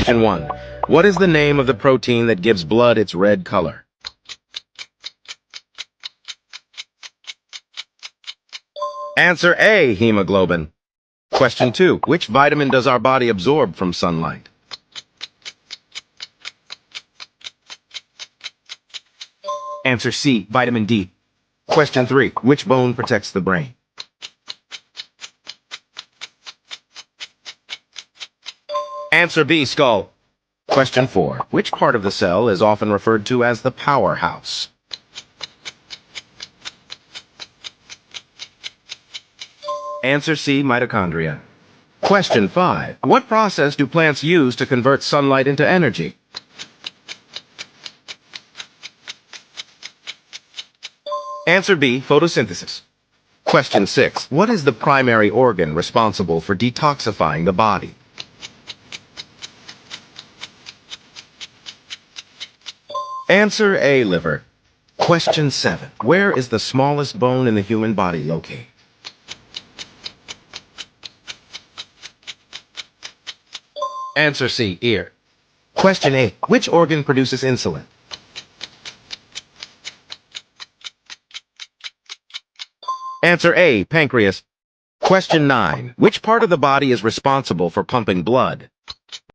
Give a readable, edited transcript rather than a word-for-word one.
Question 1. What is the name of the protein that gives blood its red color? Answer A, hemoglobin. Question 2. Which vitamin does our body absorb from sunlight? Answer C, vitamin D. Question 3. Which bone protects the brain? Answer B, skull. Question 4. Which part of the cell is often referred to as the powerhouse? Answer C, mitochondria. Question 5. What process do plants use to convert sunlight into energy? Answer B, photosynthesis. Question 6. What is the primary organ responsible for detoxifying the body? Answer A, liver. Question 7. Where is the smallest bone in the human body located? Answer C, ear. Question 8. Which organ produces insulin? Answer A, pancreas. Question 9. Which part of the body is responsible for pumping blood?